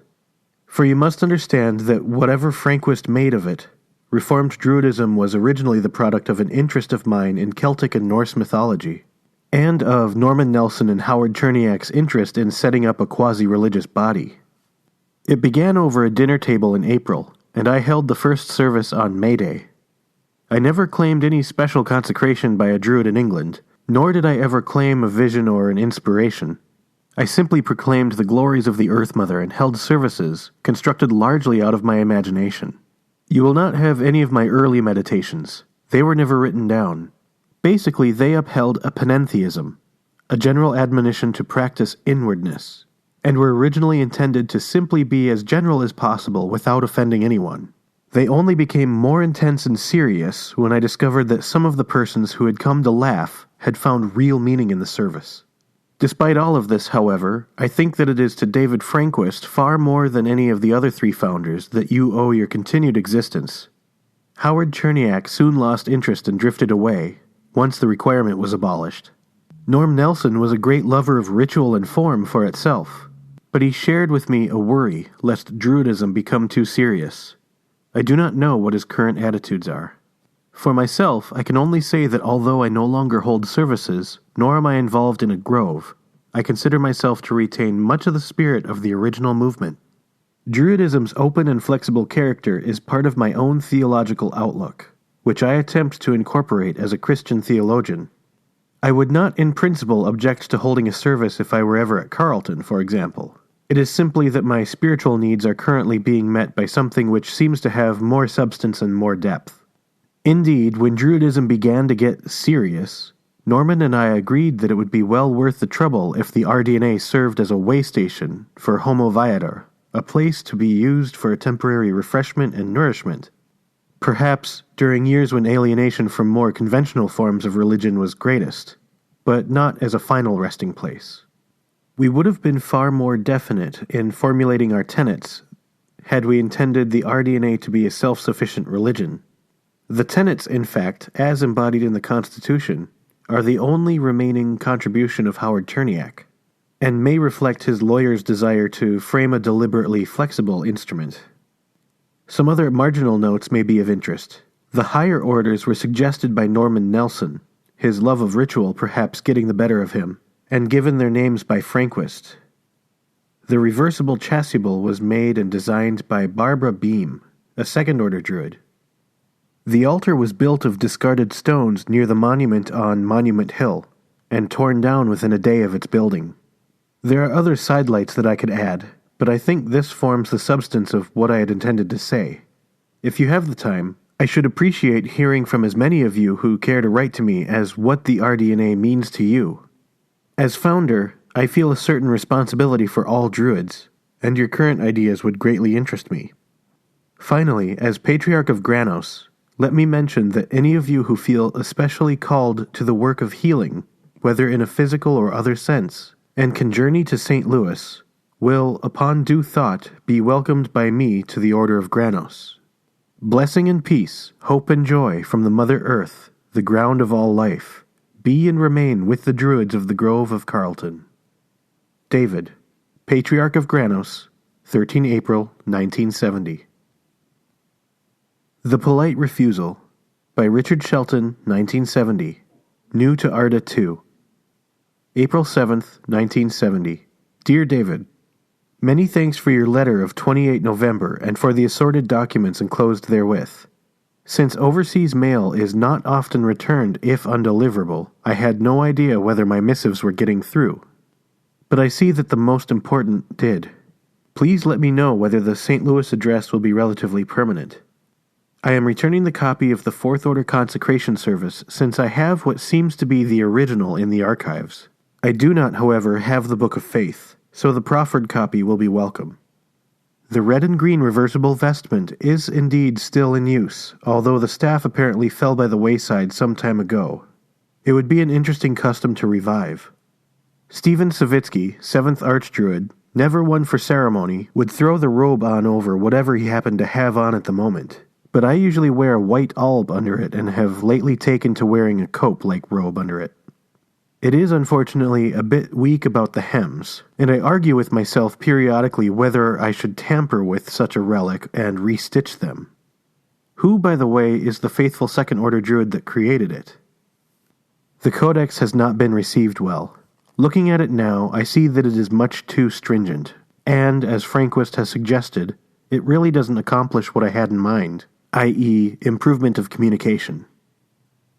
For you must understand that whatever Frangquist made of it, Reformed Druidism was originally the product of an interest of mine in Celtic and Norse mythology, and of Norman Nelson and Howard Cherniak's interest in setting up a quasi-religious body. It began over a dinner table in April, and I held the first service on May Day. I never claimed any special consecration by a Druid in England, nor did I ever claim a vision or an inspiration. I simply proclaimed the glories of the Earth Mother and held services, constructed largely out of my imagination. You will not have any of my early meditations. They were never written down. Basically, they upheld a panentheism, a general admonition to practice inwardness, and were originally intended to simply be as general as possible without offending anyone. They only became more intense and serious when I discovered that some of the persons who had come to laugh had found real meaning in the service. Despite all of this, however, I think that it is to David Frangquist far more than any of the other three founders that you owe your continued existence. Howard Cherniak soon lost interest and drifted away, once the requirement was abolished. Norm Nelson was a great lover of ritual and form for itself, but he shared with me a worry lest Druidism become too serious. I do not know what his current attitudes are. For myself, I can only say that although I no longer hold services, nor am I involved in a grove, I consider myself to retain much of the spirit of the original movement. Druidism's open and flexible character is part of my own theological outlook, which I attempt to incorporate as a Christian theologian. I would not in principle object to holding a service if I were ever at Carleton, for example. It is simply that my spiritual needs are currently being met by something which seems to have more substance and more depth. Indeed, when Druidism began to get serious, Norman and I agreed that it would be well worth the trouble if the RDNA served as a way station for Homo Viator, a place to be used for a temporary refreshment and nourishment. Perhaps during years when alienation from more conventional forms of religion was greatest, but not as a final resting place. We would have been far more definite in formulating our tenets had we intended the RDNA to be a self-sufficient religion. The tenets, in fact, as embodied in the Constitution, are the only remaining contribution of Howard Cherniak, and may reflect his lawyer's desire to frame a deliberately flexible instrument. Some other marginal notes may be of interest. The higher orders were suggested by Norman Nelson, his love of ritual perhaps getting the better of him, and given their names by Frangquist. The reversible chasuble was made and designed by Barbara Beam, a second-order Druid. The altar was built of discarded stones near the monument on Monument Hill, and torn down within a day of its building. There are other sidelights that I could add, but I think this forms the substance of what I had intended to say. If you have the time, I should appreciate hearing from as many of you who care to write to me as what the RDNA means to you. As founder, I feel a certain responsibility for all Druids, and your current ideas would greatly interest me. Finally, as Patriarch of Granos, let me mention that any of you who feel especially called to the work of healing, whether in a physical or other sense, and can journey to St. Louis, will, upon due thought, be welcomed by me to the Order of Granos. Blessing and peace, hope and joy from the Mother Earth, the ground of all life, be and remain with the Druids of the Grove of Carleton. David, Patriarch of Granos, 13 April 1970. The Polite Refusal, by Richard Shelton, 1970. New to ARDA 2. April 7th, 1970. Dear David, many thanks for your letter of 28 November and for the assorted documents enclosed therewith. Since overseas mail is not often returned if undeliverable, I had no idea whether my missives were getting through. But I see that the most important did. Please let me know whether the St. Louis address will be relatively permanent. I am returning the copy of the Fourth Order Consecration Service since I have what seems to be the original in the archives. I do not, however, have the Book of Faith, so the proffered copy will be welcome. The red and green reversible vestment is indeed still in use, although the staff apparently fell by the wayside some time ago. It would be an interesting custom to revive. Stephen Savitsky, 7th Archdruid, never one for ceremony, would throw the robe on over whatever he happened to have on at the moment, but I usually wear a white alb under it and have lately taken to wearing a cope-like robe under it. It is unfortunately a bit weak about the hems, and I argue with myself periodically whether I should tamper with such a relic and restitch them. Who, by the way, is the faithful Second Order Druid that created it? The Codex has not been received well. Looking at it now, I see that it is much too stringent, and, as Frangquist has suggested, it really doesn't accomplish what I had in mind, i.e., improvement of communication.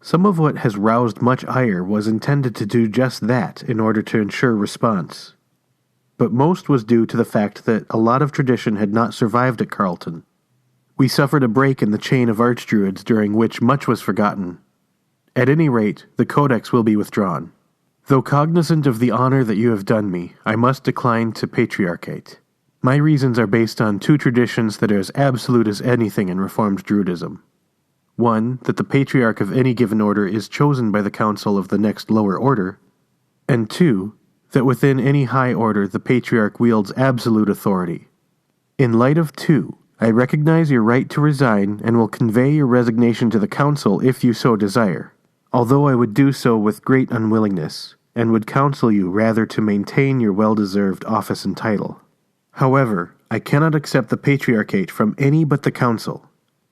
Some of what has roused much ire was intended to do just that in order to ensure response. But most was due to the fact that a lot of tradition had not survived at Carleton. We suffered a break in the chain of archdruids during which much was forgotten. At any rate, the Codex will be withdrawn. Though cognizant of the honor that you have done me, I must decline to patriarchate. My reasons are based on two traditions that are as absolute as anything in Reformed Druidism. One, that the patriarch of any given order is chosen by the council of the next lower order, and two, that within any high order the patriarch wields absolute authority. In light of two, I recognize your right to resign and will convey your resignation to the council if you so desire, although I would do so with great unwillingness, and would counsel you rather to maintain your well-deserved office and title. However, I cannot accept the patriarchate from any but the council.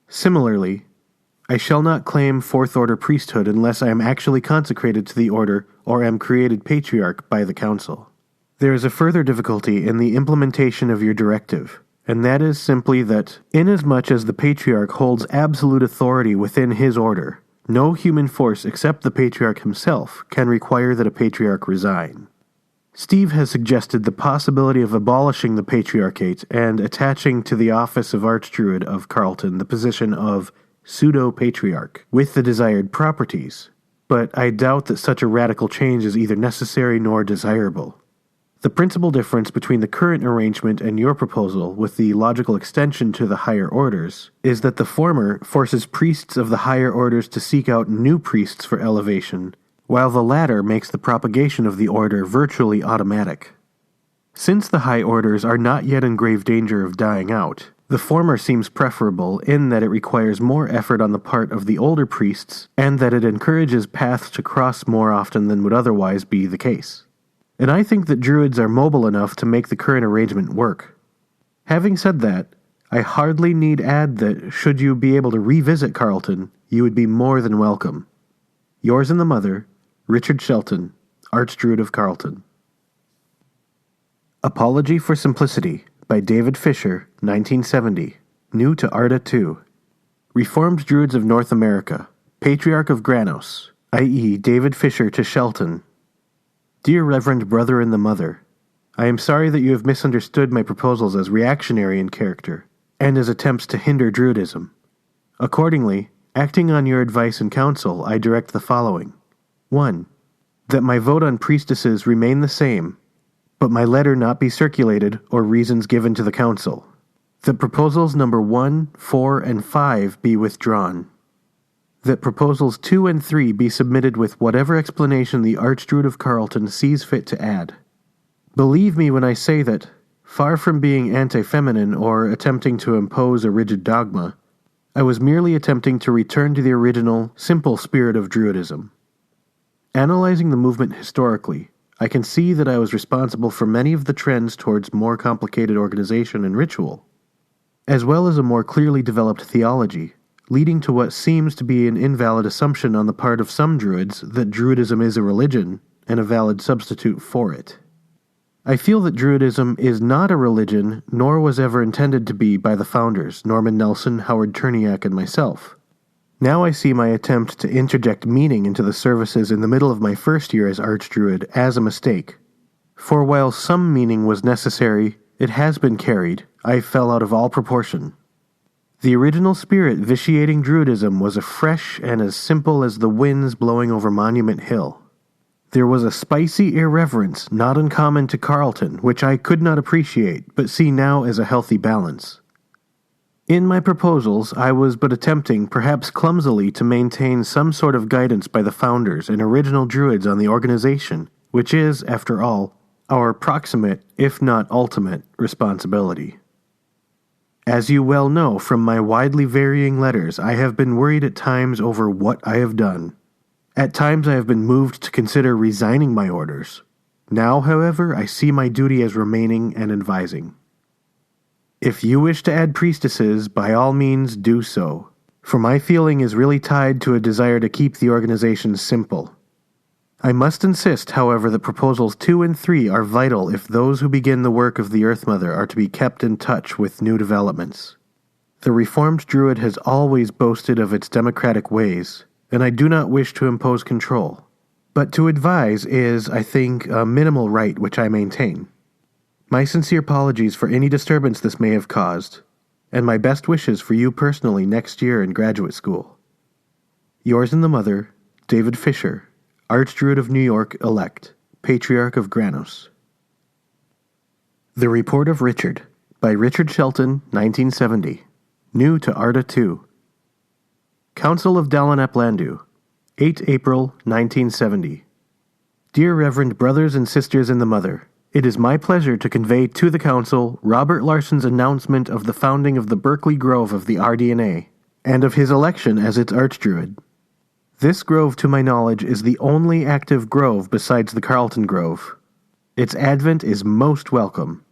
Similarly, I shall not claim Fourth Order priesthood unless I am actually consecrated to the order or am created patriarch by the council. There is a further difficulty in the implementation of your directive, and that is simply that, inasmuch as the patriarch holds absolute authority within his order, no human force except the patriarch himself can require that a patriarch resign. Steve has suggested the possibility of abolishing the patriarchate and attaching to the office of Archdruid of Carleton the position of pseudo-patriarch with the desired properties, but I doubt that such a radical change is either necessary nor desirable. The principal difference between the current arrangement and your proposal, with the logical extension to the higher orders, is that the former forces priests of the higher orders to seek out new priests for elevation, while the latter makes the propagation of the order virtually automatic. Since the high orders are not yet in grave danger of dying out, the former seems preferable in that it requires more effort on the part of the older priests and that it encourages paths to cross more often than would otherwise be the case. And I think that druids are mobile enough to make the current arrangement work. Having said that, I hardly need add that, should you be able to revisit Carleton, you would be more than welcome. Yours and the Mother, Richard Shelton, Archdruid of Carleton. Apology for Simplicity by David Fisher, 1970. New to ARDA 2. Reformed Druids of North America. Patriarch of Granos, i.e. David Fisher to Shelton. Dear Reverend Brother and the Mother, I am sorry that you have misunderstood my proposals as reactionary in character, and as attempts to hinder Druidism. Accordingly, acting on your advice and counsel, I direct the following. 1. That my vote on priestesses remain the same, but my letter not be circulated or reasons given to the council. That proposals number 1, 4, and 5 be withdrawn. That proposals 2 and 3 be submitted with whatever explanation the Archdruid of Carleton sees fit to add. Believe me when I say that, far from being anti-feminine or attempting to impose a rigid dogma, I was merely attempting to return to the original, simple spirit of Druidism. Analyzing the movement historically, I can see that I was responsible for many of the trends towards more complicated organization and ritual, as well as a more clearly developed theology, leading to what seems to be an invalid assumption on the part of some Druids that Druidism is a religion and a valid substitute for it. I feel that Druidism is not a religion, nor was ever intended to be by the founders, Norman Nelson, Howard Cherniak, and myself. Now I see my attempt to interject meaning into the services in the middle of my first year as Archdruid as a mistake. For while some meaning was necessary, it has been carried. I fell out of all proportion. The original spirit vitiating Druidism was as fresh and as simple as the winds blowing over Monument Hill. There was a spicy irreverence not uncommon to Carlton, which I could not appreciate, but see now as a healthy balance. In my proposals, I was but attempting, perhaps clumsily, to maintain some sort of guidance by the founders and original Druids on the organization, which is, after all, our proximate, if not ultimate, responsibility. As you well know from my widely varying letters, I have been worried at times over what I have done. At times I have been moved to consider resigning my orders. Now, however, I see my duty as remaining and advising. If you wish to add priestesses, by all means do so, for my feeling is really tied to a desire to keep the organization simple. I must insist, however, that proposals 2 and 3 are vital if those who begin the work of the Earth Mother are to be kept in touch with new developments. The Reformed Druid has always boasted of its democratic ways, and I do not wish to impose control. But to advise is, I think, a minimal right which I maintain. My sincere apologies for any disturbance this may have caused, and my best wishes for you personally next year in graduate school. Yours in the Mother, David Fisher, Archdruid of New York, elect, Patriarch of Granos. The Report of Richard, by Richard Shelton, 1970. New to ARDA 2. Council of Dalon ap Landu, 8 April, 1970. Dear Reverend Brothers and Sisters in the Mother, it is my pleasure to convey to the Council Robert Larson's announcement of the founding of the Berkeley Grove of the RDNA, and of his election as its Archdruid. This grove, to my knowledge, is the only active grove besides the Carlton Grove. Its advent is most welcome.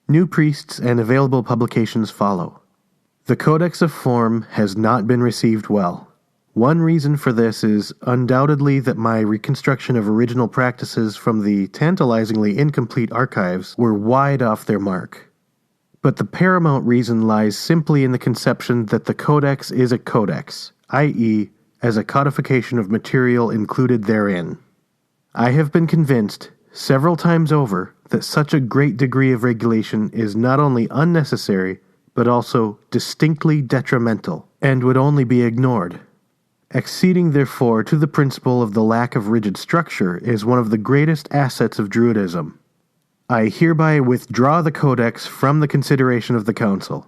New priests and available publications follow. The Codex of Form has not been received well. One reason for this is undoubtedly that my reconstruction of original practices from the tantalizingly incomplete archives were wide off their mark. But the paramount reason lies simply in the conception that the Codex is a codex, i.e., as a codification of material included therein. I have been convinced, several times over, that such a great degree of regulation is not only unnecessary, but also distinctly detrimental, and would only be ignored. Acceding, therefore, to the principle of the lack of rigid structure is one of the greatest assets of Druidism. I hereby withdraw the Codex from the consideration of the Council.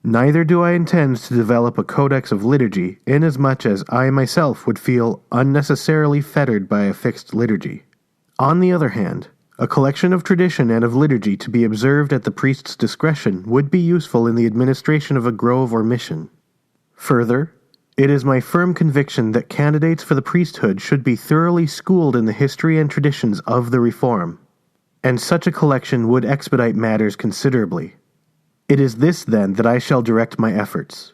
Neither do I intend to develop a codex of liturgy, inasmuch as I myself would feel unnecessarily fettered by a fixed liturgy. On the other hand, a collection of tradition and of liturgy to be observed at the priest's discretion would be useful in the administration of a grove or mission. Further, it is my firm conviction that candidates for the priesthood should be thoroughly schooled in the history and traditions of the Reform, and such a collection would expedite matters considerably. It is this, then, that I shall direct my efforts.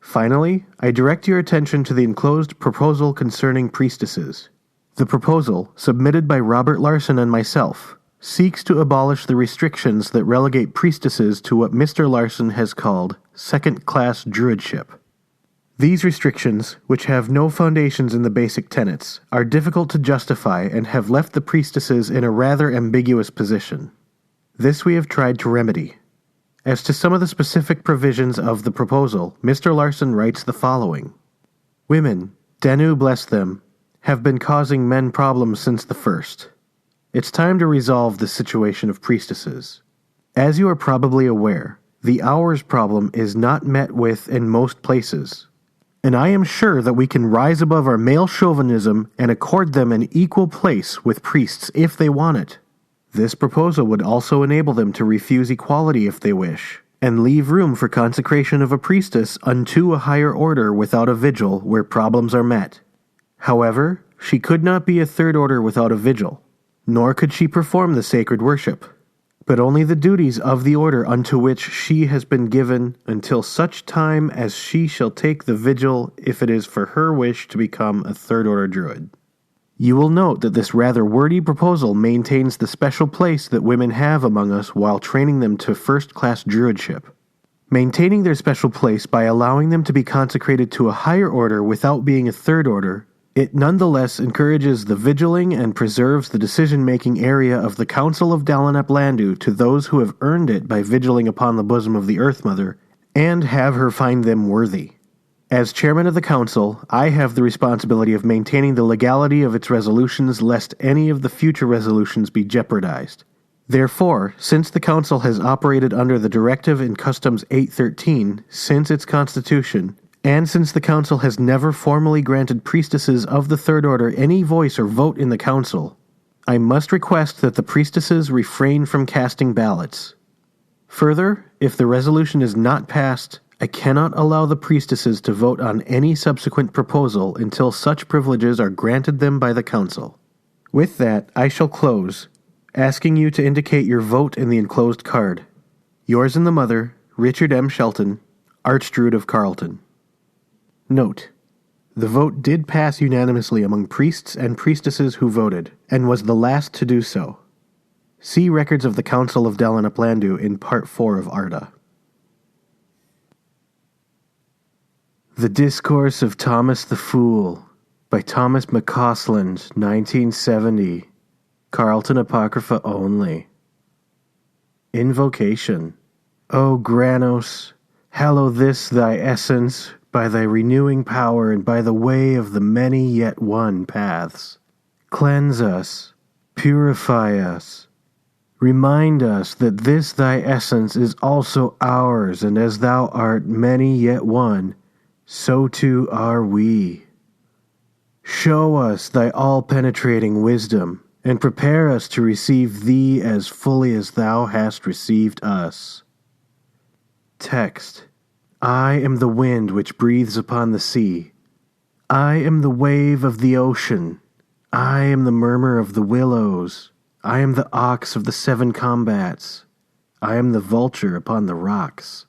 Finally, I direct your attention to the enclosed proposal concerning priestesses. The proposal, submitted by Robert Larson and myself, seeks to abolish the restrictions that relegate priestesses to what Mr. Larson has called second-class druidship. These restrictions, which have no foundations in the basic tenets, are difficult to justify and have left the priestesses in a rather ambiguous position. This we have tried to remedy. As to some of the specific provisions of the proposal, Mr. Larson writes the following. Women, Danu bless them, have been causing men problems since the first. It's time to resolve the situation of priestesses. As you are probably aware, the hours problem is not met with in most places, and I am sure that we can rise above our male chauvinism and accord them an equal place with priests if they want it. This proposal would also enable them to refuse equality if they wish, and leave room for consecration of a priestess unto a higher order without a vigil where problems are met. However, she could not be a third order without a vigil, nor could she perform the sacred worship, but only the duties of the order unto which she has been given until such time as she shall take the vigil if it is for her wish to become a third order druid. You will note that this rather wordy proposal maintains the special place that women have among us while training them to first-class druidship. Maintaining their special place by allowing them to be consecrated to a higher order without being a third order, it nonetheless encourages the vigiling and preserves the decision-making area of the Council of Dalon Landu to those who have earned it by vigiling upon the bosom of the Earth Mother, and have her find them worthy. As chairman of the council, I have the responsibility of maintaining the legality of its resolutions lest any of the future resolutions be jeopardized. Therefore, since the council has operated under the Directive in Customs 813 since its constitution, and since the council has never formally granted priestesses of the Third Order any voice or vote in the council, I must request that the priestesses refrain from casting ballots. Further, if the resolution is not passed, I cannot allow the priestesses to vote on any subsequent proposal until such privileges are granted them by the council. With that, I shall close, asking you to indicate your vote in the enclosed card. Yours and the Mother, Richard M. Shelton, Archdruid of Carlton. Note: the vote did pass unanimously among priests and priestesses who voted, and was the last to do so. See Records of the Council of Dalon Landu in Part 4 of ARDA. The Discourse of Thomas the Fool by Thomas McCausland, 1970. Carlton Apocrypha only. Invocation. O Granos, hallow this thy essence by thy renewing power and by the way of the many yet one paths. Cleanse us, purify us, remind us that this thy essence is also ours, and as thou art many yet one, so too are we. Show us thy all-penetrating wisdom, and prepare us to receive thee as fully as thou hast received us. Text. I am the wind which breathes upon the sea. I am the wave of the ocean. I am the murmur of the willows. I am the ox of the 7 combats. I am the vulture upon the rocks.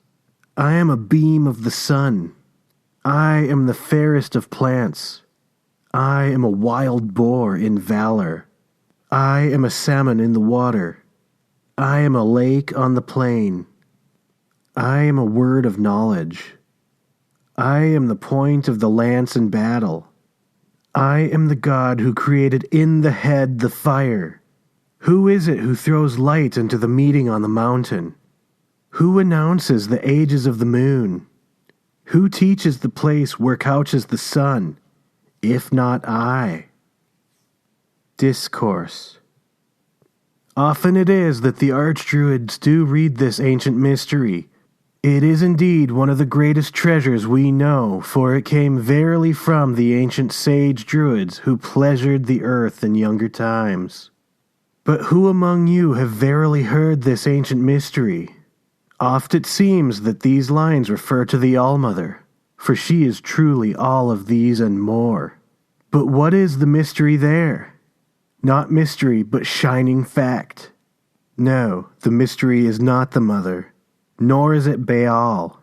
I am a beam of the sun. I am the fairest of plants. I am a wild boar in valor. I am a salmon in the water. I am a lake on the plain. I am a word of knowledge. I am the point of the lance in battle. I am the god who created in the head the fire. Who is it who throws light into the meeting on the mountain? Who announces the ages of the moon? Who teaches the place where couches the sun, if not I? Discourse. Often it is that the archdruids do read this ancient mystery. It is indeed one of the greatest treasures we know, for it came verily from the ancient sage druids who pleasured the earth in younger times. But who among you have verily heard this ancient mystery? Oft it seems that these lines refer to the All-Mother, for she is truly all of these and more. But what is the mystery there? Not mystery, but shining fact. No, the mystery is not the Mother, nor is it Baal,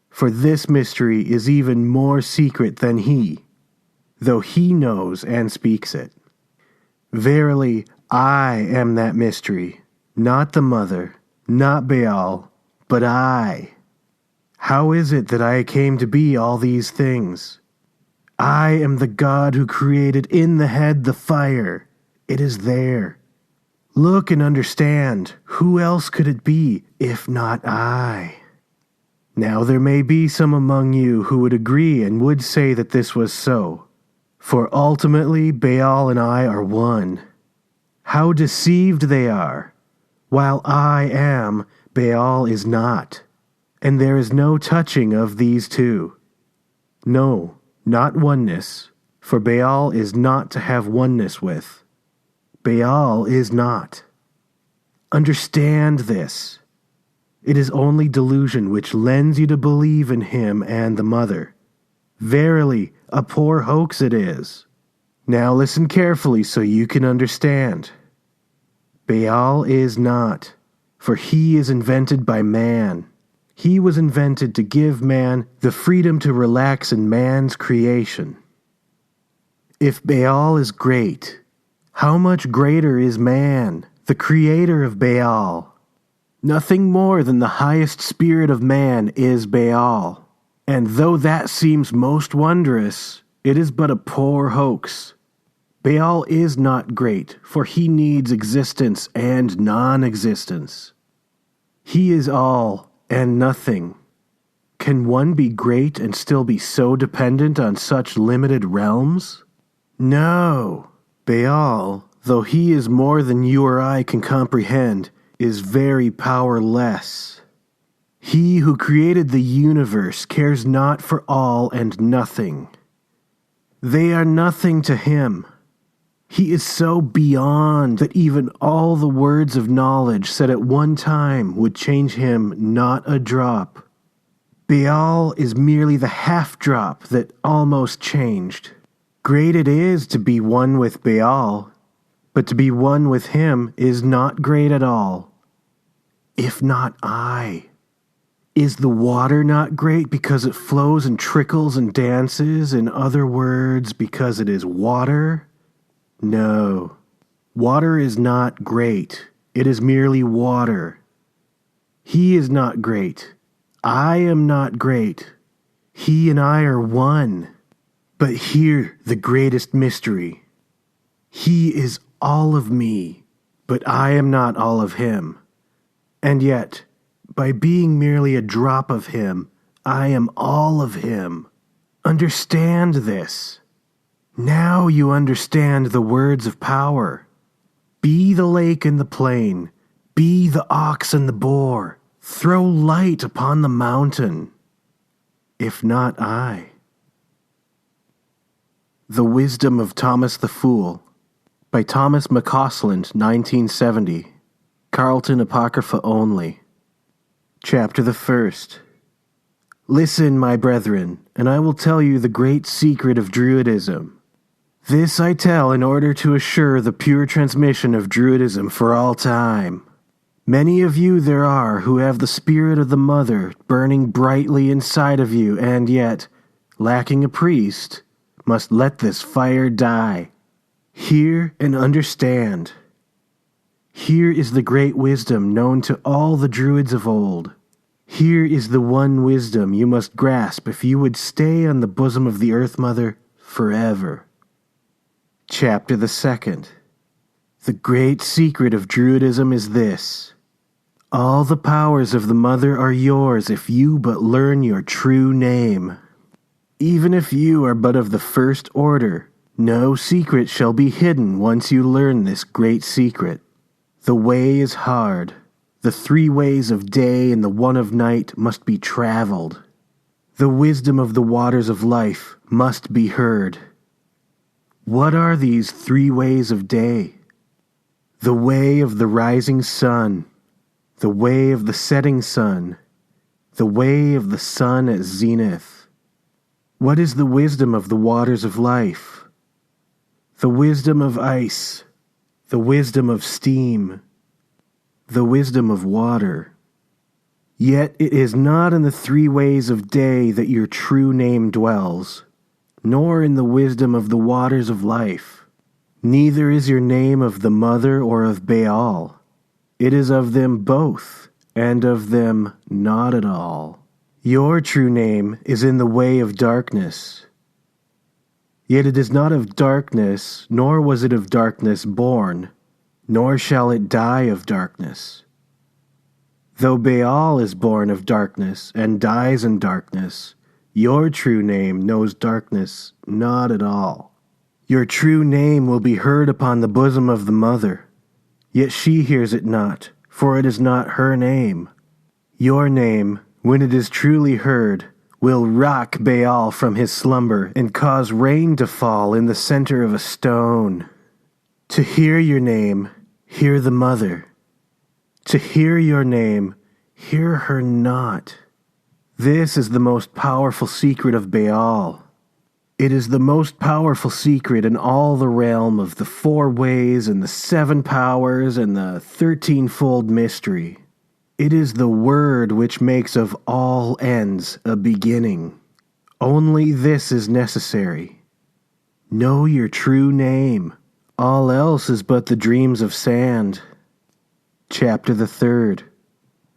for this mystery is even more secret than he, though he knows and speaks it. Verily, I am that mystery, not the Mother, not Baal, but I. How is it that I came to be all these things? I am the God who created in the head the fire. It is there. Look and understand. Who else could it be, if not I? Now there may be some among you who would agree and would say that this was so. For ultimately Baal and I are one. How deceived they are! While I am, Baal is not. And there is no touching of these two. No, not oneness, for Baal is not to have oneness with. Baal is not. Understand this. It is only delusion which lends you to believe in him and the Mother. Verily, a poor hoax it is. Now listen carefully so you can understand. Baal is not, for he is invented by man. He was invented to give man the freedom to relax in man's creation. If Baal is great, how much greater is man, the creator of Baal? Nothing more than the highest spirit of man is Baal. And though that seems most wondrous, it is but a poor hoax. Baal is not great, for he needs existence and non-existence. He is all and nothing. Can one be great and still be so dependent on such limited realms? No. Baal, though he is more than you or I can comprehend, is very powerless. He who created the universe cares not for all and nothing. They are nothing to him. He is so beyond that even all the words of knowledge said at one time would change him not a drop. Baal is merely the half-drop that almost changed. Great it is to be one with Baal, but to be one with him is not great at all. If not I. Is the water not great because it flows and trickles and dances? In other words, because it is water? No. Water is not great. It is merely water. He is not great. I am not great. He and I are one. But hear the greatest mystery. He is all of me, but I am not all of him. And yet, by being merely a drop of him, I am all of him. Understand this. Now you understand the words of power. Be the lake and the plain. Be the ox and the boar. Throw light upon the mountain. If not I. The Wisdom of Thomas the Fool by Thomas McCausland, 1970. Carlton Apocrypha only. Chapter the 1st. Listen, my brethren, and I will tell you the great secret of Druidism. This I tell in order to assure the pure transmission of Druidism for all time. Many of you there are who have the spirit of the mother burning brightly inside of you, and yet, lacking a priest, must let this fire die. Hear and understand. Here is the great wisdom known to all the Druids of old. Here is the one wisdom you must grasp if you would stay on the bosom of the Earth Mother forever. Chapter the 2nd. The great secret of Druidism is this. All the powers of the Mother are yours if you but learn your true name. Even if you are but of the first order, no secret shall be hidden once you learn this great secret. The way is hard. The 3 ways of day and the 1 of night must be traveled. The wisdom of the waters of life must be heard. What are these 3 ways of day? The way of the rising sun, the way of the setting sun, the way of the sun at zenith. What is the wisdom of the waters of life? The wisdom of ice, the wisdom of steam, the wisdom of water. Yet it is not in the 3 ways of day that your true name dwells, nor in the wisdom of the waters of life. Neither is your name of the Mother or of Baal. It is of them both, and of them not at all. Your true name is in the way of darkness. Yet it is not of darkness, nor was it of darkness born, nor shall it die of darkness. Though Baal is born of darkness and dies in darkness, your true name knows darkness not at all. Your true name will be heard upon the bosom of the Mother, yet she hears it not, for it is not her name. Your name, when it is truly heard, will rock Baal from his slumber and cause rain to fall in the center of a stone. To hear your name, hear the Mother. To hear your name, hear her not. This is the most powerful secret of Baal. It is the most powerful secret in all the realm of the 4 ways and the 7 powers and the 13-fold mystery. It is the word which makes of all ends a beginning. Only this is necessary. Know your true name. All else is but the dreams of sand. Chapter the 3rd.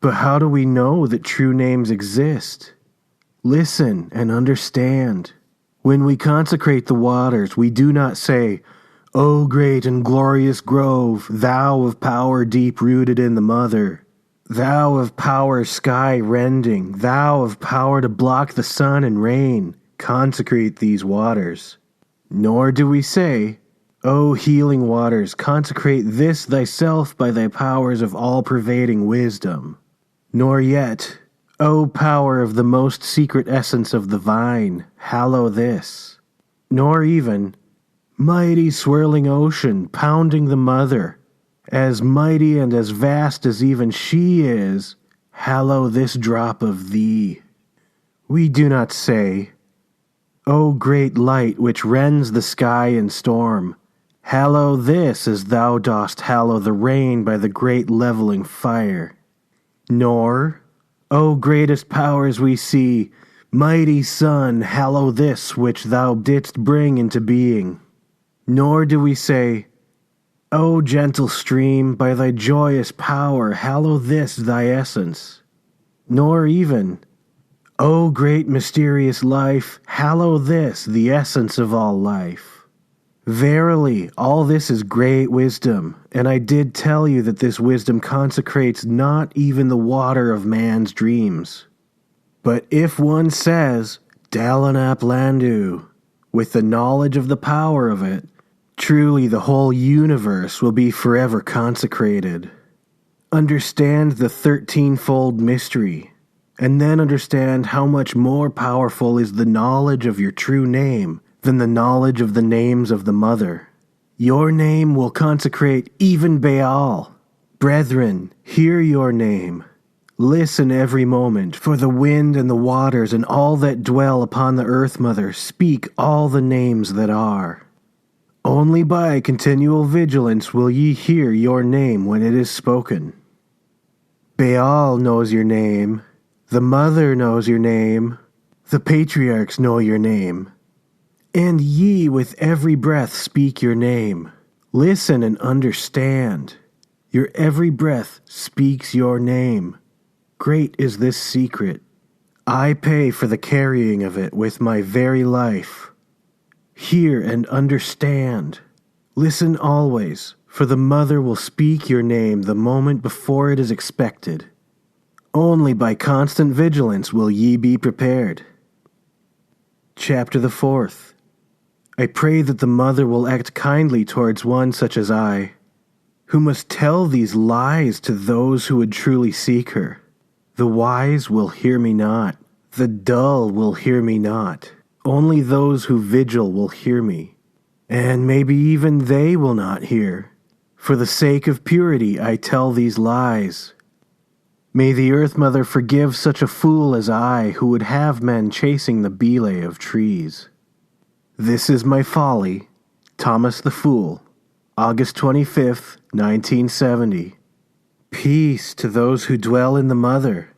But how do we know that true names exist? Listen and understand. When we consecrate the waters, we do not say, O great and glorious grove, thou of power deep-rooted in the mother, thou of power sky-rending, thou of power to block the sun and rain, consecrate these waters. Nor do we say, O healing waters, consecrate this thyself by thy powers of all-pervading wisdom. Nor yet, O power of the most secret essence of the vine, hallow this. Nor even, mighty swirling ocean, pounding the mother, as mighty and as vast as even she is, hallow this drop of thee. We do not say, O great light which rends the sky in storm, hallow this as thou dost hallow the rain by the great leveling fire. Nor, O greatest powers we see, mighty sun, hallow this which thou didst bring into being. Nor do we say, O gentle stream, by thy joyous power, hallow this thy essence. Nor even, O great mysterious life, hallow this the essence of all life. Verily, all this is great wisdom, and I did tell you that this wisdom consecrates not even the water of man's dreams. But if one says, Dalon ap Landu, with the knowledge of the power of it, truly the whole universe will be forever consecrated. Understand the 13-fold mystery, and then understand how much more powerful is the knowledge of your true name than the knowledge of the names of the mother. Your name will consecrate even Baal. Brethren, hear your name. Listen every moment, for the wind and the waters and all that dwell upon the earth mother speak all the names that are. Only by continual vigilance will ye hear your name when it is spoken. Baal knows your name. The mother knows your name. The patriarchs know your name. And ye with every breath speak your name. Listen and understand. Your every breath speaks your name. Great is this secret. I pay for the carrying of it with my very life. Hear and understand. Listen always, for the mother will speak your name the moment before it is expected. Only by constant vigilance will ye be prepared. Chapter the 4th. I pray that the mother will act kindly towards one such as I, who must tell these lies to those who would truly seek her. The wise will hear me not. The dull will hear me not. Only those who vigil will hear me, and maybe even they will not hear. For the sake of purity I tell these lies. May the Earth Mother forgive such a fool as I who would have men chasing the belay of trees. This is my folly, Thomas the Fool, August 25th, 1970. Peace to those who dwell in the Mother.